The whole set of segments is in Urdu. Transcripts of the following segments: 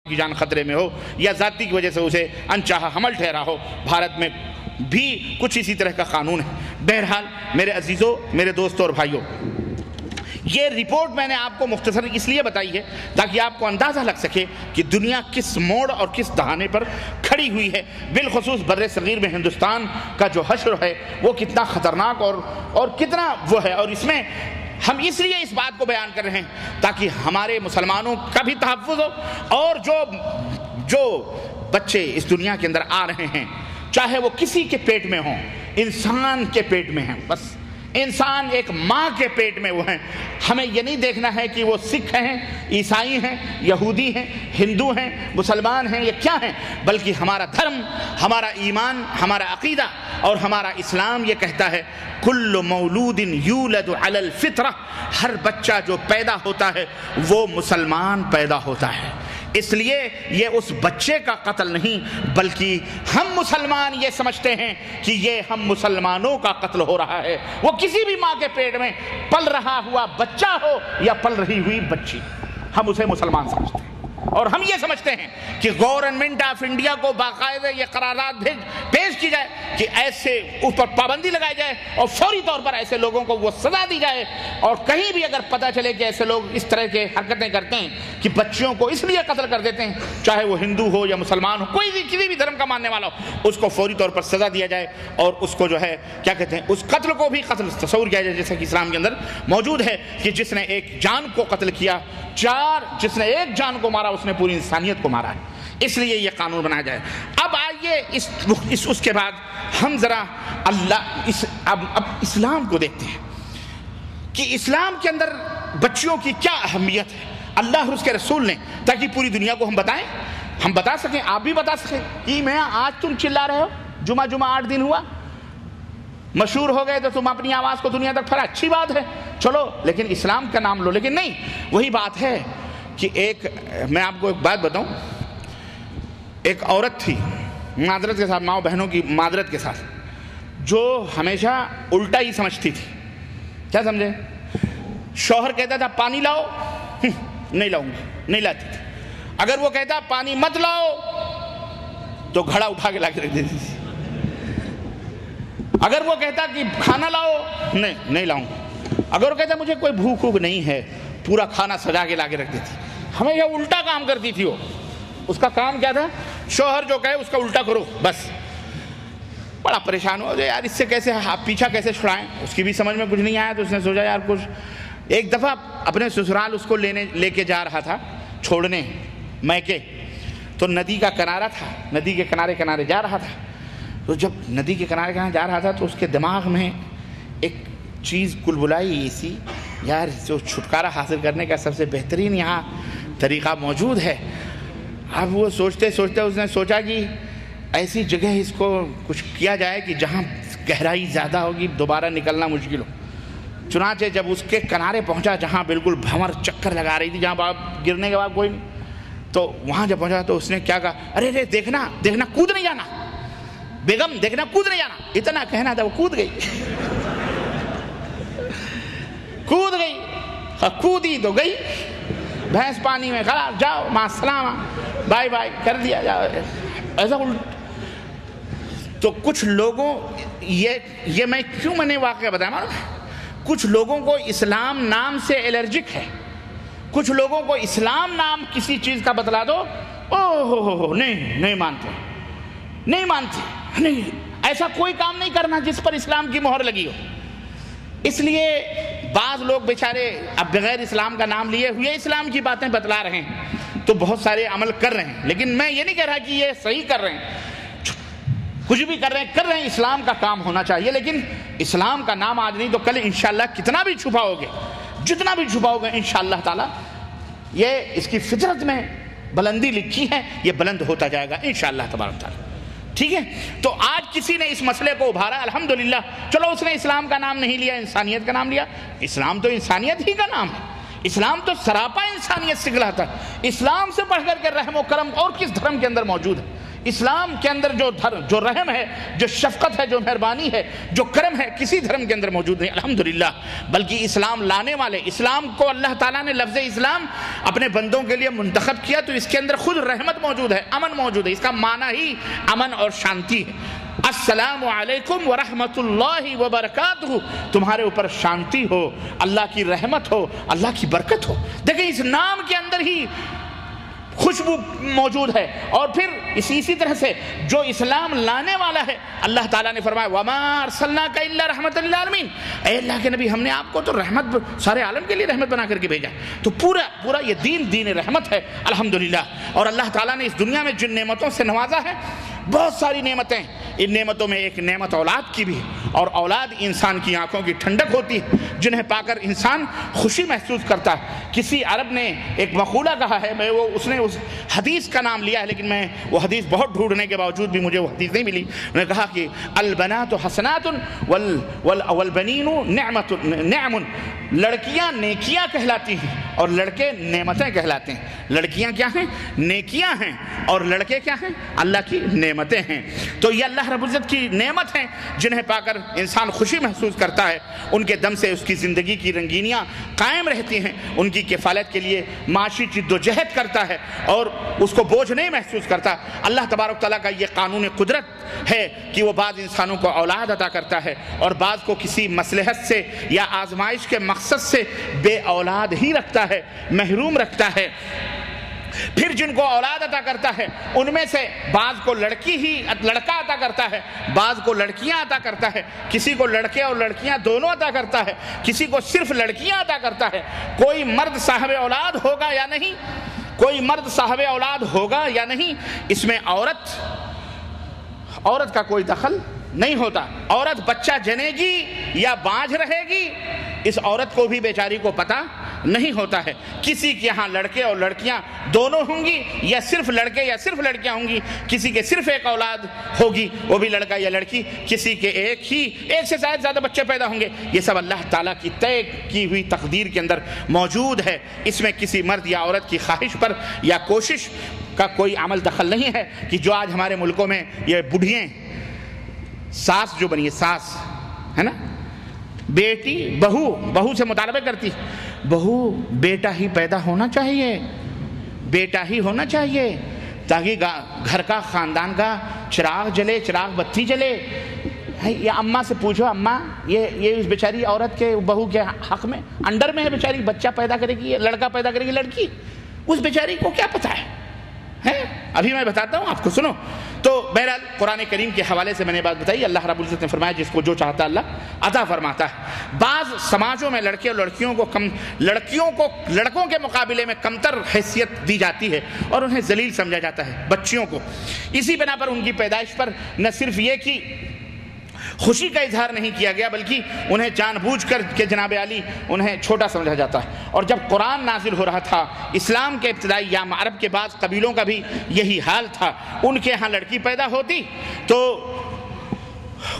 کی جان خطرے میں ہو یا ذاتی کی وجہ سے اسے انچاہا حمل ٹھہرا ہو، بھارت میں بھی کچھ اسی طرح کا قانون ہے۔ بہرحال میرے عزیزوں، میرے دوستوں اور بھائیوں، یہ رپورٹ میں نے آپ کو مختصر اس لیے بتائی ہے تاکہ آپ کو اندازہ لگ سکے کہ دنیا کس موڑ اور کس دہانے پر کھڑی ہوئی ہے، بالخصوص بر صغیر میں ہندوستان کا جو حشر ہے وہ کتنا خطرناک اور کتنا وہ ہے۔ اور اس میں ہم اس لیے اس بات کو بیان کر رہے ہیں تاکہ ہمارے مسلمانوں کا بھی تحفظ ہو، اور جو بچے اس دنیا کے اندر آ رہے ہیں چاہے وہ کسی کے پیٹ میں ہوں، انسان کے پیٹ میں ہیں، بس انسان ایک ماں کے پیٹ میں وہ ہیں۔ ہمیں یہ نہیں دیکھنا ہے کہ وہ سکھ ہیں، عیسائی ہیں، یہودی ہیں، ہندو ہیں، مسلمان ہیں، یہ کیا ہیں، بلکہ ہمارا دھرم، ہمارا ایمان، ہمارا عقیدہ اور ہمارا اسلام یہ کہتا ہے کل مولود یولد علی الفطرہ، ہر بچہ جو پیدا ہوتا ہے وہ مسلمان پیدا ہوتا ہے۔ اس لیے یہ اس بچے کا قتل نہیں بلکہ ہم مسلمان یہ سمجھتے ہیں کہ یہ ہم مسلمانوں کا قتل ہو رہا ہے، وہ کسی بھی ماں کے پیٹ میں پل رہا ہوا بچہ ہو یا پل رہی ہوئی بچی، ہم اسے مسلمان سمجھتے ہیں۔ اور ہم یہ سمجھتے ہیں کہ گورنمنٹ آف انڈیا کو باقاعدہ یہ قرارداد پیش کی جائے کہ ایسے اس پر پابندی لگائی جائے اور فوری طور پر ایسے لوگوں کو وہ سزا دی جائے، اور کہیں بھی اگر پتہ چلے کہ ایسے لوگ اس طرح کے حرکتیں کرتے ہیں کہ بچیوں کو اس لیے قتل کر دیتے ہیں، چاہے وہ ہندو ہو یا مسلمان ہو، کوئی بھی کسی بھی دھرم کا ماننے والا ہو، اس کو فوری طور پر سزا دیا جائے اور اس کو جو ہے کیا کہتے ہیں، اس قتل کو بھی قتل تصور کیا جائے، جیسا کہ اسلام کے اندر موجود ہے کہ جس نے ایک جان کو قتل کیا، جس نے ایک جان کو مارا اس نے پوری انسانیت کو مارا ہے، اس لیے یہ قانون بنایا جائے۔ اب آئیے اس کے بعد ہم ذرا اب اسلام کو دیکھتے ہیں کہ اسلام کے اندر بچیوں کی کیا اہمیت ہے اللہ اور اس کے رسول نے، تاکہ پوری دنیا کو ہم بتائیں، ہم بتا سکیں، آپ بھی بتا سکیں کہ میں آج تم چلا رہے ہو، جمعہ 8 دن ہوا، مشہور ہو گئے تو تم اپنی آواز کو دنیا تک پھیلا، اچھی بات ہے، چلو لیکن اسلام کا نام لو۔ لیکن نہیں، وہی بات ہے کہ میں آپ کو ایک بات بتاؤں، ایک عورت تھی معذرت کے ساتھ، ماؤں بہنوں کی معذرت کے ساتھ، جو ہمیشہ الٹا ہی سمجھتی تھی۔ کیا سمجھے؟ شوہر کہتا تھا پانی لاؤ، نہیں لاؤں گی، نہیں لاتی تھی۔ اگر وہ کہتا پانی مت لاؤ تو گھڑا اٹھا کے لا کے رکھ دیتی تھی۔ اگر وہ کہتا کہ کھانا لاؤ، نہیں لاؤں گا۔ اگر وہ کہتا مجھے کوئی بھوک نہیں ہے، پورا کھانا سجا کے لا کے رکھ دیتی۔ ہمیشہ الٹا کام کرتی تھی وہ، اس کا کام کیا تھا، شوہر جو کہے اس کا الٹا کرو، بس۔ بڑا پریشان ہو یار، اس سے کیسے پیچھا کیسے چھڑائیں، اس کی بھی سمجھ میں کچھ نہیں آیا، تو اس نے سوچا یار کچھ۔ ایک دفعہ اپنے سسرال اس کو لے کے جا رہا تھا چھوڑنے میکے، تو ندی کا کنارہ تھا، ندی کے کنارے جا رہا تھا۔ تو جب ندی کے کنارے جا رہا تھا تو اس کے دماغ میں ایک چیز کلبلائی ایسی، یار جو چھٹکارا حاصل کرنے کا سب سے بہترین یہاں طریقہ موجود ہے۔ اب وہ سوچتے سوچتے اس نے سوچا کہ ایسی جگہ اس کو کچھ کیا جائے کہ جہاں گہرائی زیادہ ہوگی، دوبارہ نکلنا مشکل ہو۔ چنانچہ جب اس کے کنارے پہنچا جہاں بالکل بھنور چکر لگا رہی تھی، جہاں گرنے کے بعد کوئی نہیں، تو وہاں جب پہنچا تو اس نے کیا کہا، ارے دیکھنا کود نہیں جانا، بیگم دیکھنا کود نہیں جانا، اتنا کہنا تھا، وہ کود گئی۔ کودی تو گئی، بھینس پانی میں کھڑا، جاؤ مع السلامہ، بائی بائی کر دیا، جاؤ ایسا۔ تو کچھ لوگوں یہ میں نے واقعہ بتایا، معلوم، کچھ لوگوں کو اسلام نام سے الرجک ہے، کچھ لوگوں کو اسلام نام کسی چیز کا بتلا دو، نہیں مانتے، نہیں، ایسا کوئی کام نہیں کرنا جس پر اسلام کی مہر لگی ہو۔ اس لیے بعض لوگ بیچارے اب بغیر اسلام کا نام لیے ہوئے اسلام کی باتیں بتلا رہے ہیں، تو بہت سارے عمل کر رہے ہیں، لیکن میں یہ نہیں کہہ رہا کہ یہ صحیح کر رہے ہیں، کچھ بھی کر رہے ہیں، اسلام کا کام ہونا چاہیے، لیکن اسلام کا نام آج نہیں تو کل انشاءاللہ کتنا بھی چھپاؤ گے، جتنا بھی چھپاؤ گے، انشاءاللہ تعالی یہ اس کی فطرت میں بلندی لکھی ہے، یہ بلند ہوتا جائے گا انشاءاللہ تبارک تعالی۔ ٹھیک ہے، تو آج کسی نے اس مسئلے کو ابھارا، الحمدللہ، چلو اس نے اسلام کا نام نہیں لیا، انسانیت کا نام لیا۔ اسلام تو انسانیت ہی کا نام ہے، اسلام تو سراپا انسانیت سکھلاتا ہے۔ اسلام سے پڑھ کر کے رحم و کرم اور کس دھرم کے اندر موجود ہے؟ اسلام کے اندر جو رحم ہے، جو شفقت ہے، جو مہربانی ہے، جو کرم ہے، کسی دھرم کے اندر موجود نہیں الحمدللہ۔ بلکہ اسلام لانے والے، اسلام کو اللہ تعالیٰ نے لفظ اسلام اپنے بندوں کے لیے منتخب کیا تو اس کے اندر خود رحمت موجود ہے، امن موجود ہے۔ اس کا معنی ہی امن اور شانتی ہے۔ السلام علیکم ورحمۃ اللہ وبرکاتہ، تمہارے اوپر شانتی ہو، اللہ کی رحمت ہو، اللہ کی برکت ہو۔ دیکھیں اس نام کے اندر ہی خوشبو موجود ہے۔ اور پھر اسی طرح سے جو اسلام لانے والا ہے، اللہ تعالیٰ نے فرمایا وَمَا أَرْسَلْنَاكَ إِلَّا رَحْمَةً لِّلْعَالَمِينَ، اے اللہ کے نبی ہم نے آپ کو تو رحمت سارے عالم کے لیے رحمت بنا کر کے بھیجا۔ تو پورا یہ دین رحمت ہے الحمدللہ۔ اور اللہ تعالیٰ نے اس دنیا میں جن نعمتوں سے نوازا ہے، بہت ساری نعمتیں، ان نعمتوں میں ایک نعمت اولاد کی بھی ہے، اور اولاد انسان کی آنکھوں کی ٹھنڈک ہوتی ہے، جنہیں پا کر انسان خوشی محسوس کرتا ہے۔ کسی عرب نے ایک مقولہ کہا ہے، اس نے اس حدیث کا نام لیا ہے، لیکن میں وہ حدیث بہت ڈھونڈنے کے باوجود بھی مجھے وہ حدیث نہیں ملی۔ انہوں نے کہا کہ البنات حسنات والبنین نعم، لڑکیاں نیکیاں کہلاتی ہیں اور لڑکے نعمتیں کہلاتے ہیں۔ لڑکیاں کیا ہیں؟ نیکیاں ہیں، اور لڑکے کیا ہیں؟ اللہ کی نعمتیں ہیں۔ تو یہ اللہ رب العزت کی نعمت ہیں جنہیں پا کر انسان خوشی محسوس کرتا ہے، ان کے دم سے اس کی زندگی کی رنگینیاں قائم رہتی ہیں، ان کی کفالت کے لیے معاشی جد و جہد کرتا ہے اور اس کو بوجھ نہیں محسوس کرتا۔ اللہ تبارک تعالیٰ کا یہ قانون قدرت ہے کہ وہ بعض انسانوں کو اولاد عطا کرتا ہے اور بعض کو کسی مصلحت سے یا آزمائش کے مقصد سے بے اولاد ہی رکھتا ہے، محروم رکھتا ہے۔ پھر جن کو اولاد عطا کرتا ہے ان میں سے بعض کو لڑکا عطا کرتا ہے، بعض کو لڑکیاں عطا کرتا ہے، کسی کو لڑکے اور لڑکیاں دونوں عطا کرتا ہے، کسی کو صرف لڑکیاں عطا کرتا ہے۔ کوئی مرد صاحب اولاد ہوگا یا نہیں، کوئی مرد صاحب اولاد ہوگا یا نہیں، اس میں عورت کا کوئی دخل نہیں ہوتا۔ عورت بچہ جنے گی یا بانجھ رہے گی، اس عورت کو بھی بیچاری کو پتہ نہیں ہوتا ہے۔ کسی کے ہاں لڑکے اور لڑکیاں دونوں ہوں گی، یا صرف لڑکے یا صرف لڑکیاں ہوں گی، کسی کے صرف ایک اولاد ہوگی، وہ بھی لڑکا یا لڑکی، کسی کے ایک سے شاید زیادہ بچے پیدا ہوں گے۔ یہ سب اللہ تعالیٰ کی طے کی ہوئی تقدیر کے اندر موجود ہے۔ اس میں کسی مرد یا عورت کی خواہش پر یا کوشش کا کوئی عمل دخل نہیں ہے کہ جو آج ہمارے ملکوں میں یہ بڑھیاں ساس جو بنی ہے، ساس ہے نا، بیٹی بہو سے مطالبہ کرتی، بہو بیٹا ہی پیدا ہونا چاہیے، بیٹا ہی ہونا چاہیے تاکہ گھر کا خاندان کا چراغ جلے، چراغ بتی جلے۔ یا اماں سے پوچھو، اماں یہ اس بیچاری عورت کے بہو کے حق میں انڈر میں ہے، بیچاری بچہ پیدا کرے گی، لڑکا پیدا کرے گی لڑکی، اس بیچاری کو کیا پتہ ہے؟ ابھی میں بتاتا ہوں آپ کو، سنو۔ تو بہرحال قرآن کریم کے حوالے سے میں نے بات بتائی، اللہ رب العزت نے فرمایا جس کو جو چاہتا اللہ عطا فرماتا ہے۔ بعض سماجوں میں لڑکے اور لڑکوں کے مقابلے میں کمتر حیثیت دی جاتی ہے اور انہیں ذلیل سمجھا جاتا ہے، بچیوں کو۔ اسی بنا پر ان کی پیدائش پر نہ صرف یہ کہ خوشی کا اظہار نہیں کیا گیا، بلکہ انہیں جان بوجھ کر کہ جناب علی انہیں چھوٹا سمجھا جاتا ہے۔ اور جب قرآن نازل ہو رہا تھا، اسلام کے ابتدائی یا عرب کے بعض قبیلوں کا بھی یہی حال تھا، ان کے ہاں لڑکی پیدا ہوتی تو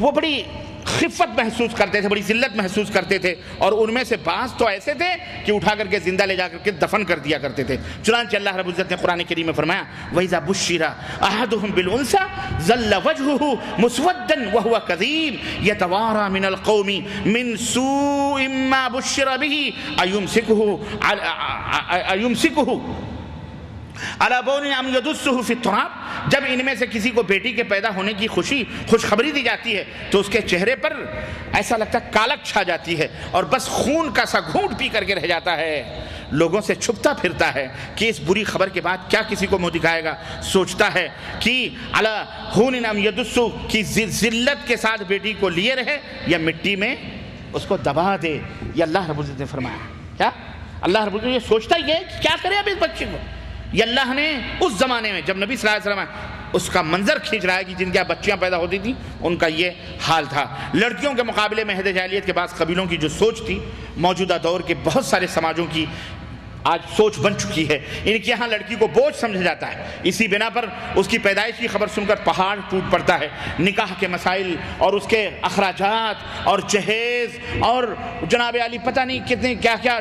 وہ بڑی خفت محسوس کرتے تھے، بڑی ذلت محسوس کرتے تھے، اور ان میں سے بعض تو ایسے تھے کہ اٹھا کر کے زندہ لے جا کر کے دفن کر دیا کرتے تھے۔ چنانچہ اللہ رب العزت نے قرآن کریم میں فرمایا وَإِذَا بُشِّرَ أَحَدُهُم بِالْأُنثَىٰ ظَلَّ وَجْهُهُ مُسْوَدًّا وَهُوَ كَظِيمٌ يَتَوَارَىٰ مِنَ الْقَوْمِ مِنْ سُوءِ مَّا بُشِّرَ بِهِ أَيُمْسِكُهُ عَلَىٰ بُونٍ أَمْ يَدُسُّهُ فِي التُّرَابِ۔ جب ان میں سے کسی کو بیٹی کے پیدا ہونے کی خوشخبری دی جاتی ہے تو اس کے چہرے پر ایسا لگتا ہے کالک چھا جاتی ہے اور بس خون کا سا گھونٹ پی کر کے رہ جاتا ہے، لوگوں سے چھپتا پھرتا ہے کہ اس بری خبر کے بعد کیا کسی کو منہ دکھائے گا۔ سوچتا ہے کہ علی ہون ام یدسو کی ذلت کے ساتھ بیٹی کو لیے رہے یا مٹی میں اس کو دبا دے۔ یہ اللہ رب العزت نے فرمایا، کیا اللہ رب العزت یہ سوچتا ہی ہے کہ کیا کرے اب اس بچے کو۔ یہ اللہ نے اس زمانے میں جب نبی صلی اللہ علیہ وسلم اس کا منظر کھینچ رہا ہے کہ جن کے بچیاں پیدا ہوتی تھیں ان کا یہ حال تھا۔ لڑکیوں کے مقابلے میں عہد جاہلیت کے بعض قبیلوں کی جو سوچ تھی، موجودہ دور کے بہت سارے سماجوں کی آج سوچ بن چکی ہے۔ ان کے یہاں لڑکی کو بوجھ سمجھا جاتا ہے، اسی بنا پر اس کی پیدائش کی خبر سن کر پہاڑ ٹوٹ پڑتا ہے۔ نکاح کے مسائل اور اس کے اخراجات اور جہیز اور جناب علی پتہ نہیں کتنے کیا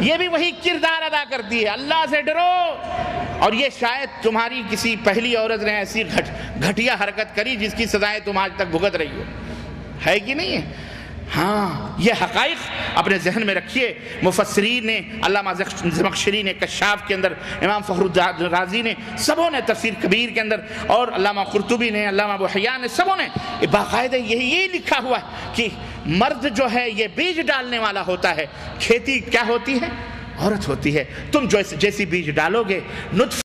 یہ بھی وہی کردار ادا کرتی ہے، اللہ سے ڈرو۔ اور یہ شاید تمہاری کسی پہلی عورت نے ایسی گھٹیا حرکت کری جس کی سزائیں تم آج تک بھگت رہی ہو، ہے کہ نہیں ہے؟ ہاں، یہ حقائق اپنے ذہن میں رکھیے۔ مفسرین نے، علامہ زمخشری نے کشاف کے اندر، امام فخر الرازی نے، سبوں نے تفسیر کبیر کے اندر، اور علامہ قرطبی نے، علامہ ابو حیان نے، سبوں نے باقاعدہ یہی لکھا ہوا ہے کہ مرد جو ہے یہ بیج ڈالنے والا ہوتا ہے، کھیتی کیا ہوتی ہے؟ عورت ہوتی ہے۔ تم جیسی بیج ڈالو گے، نطفہ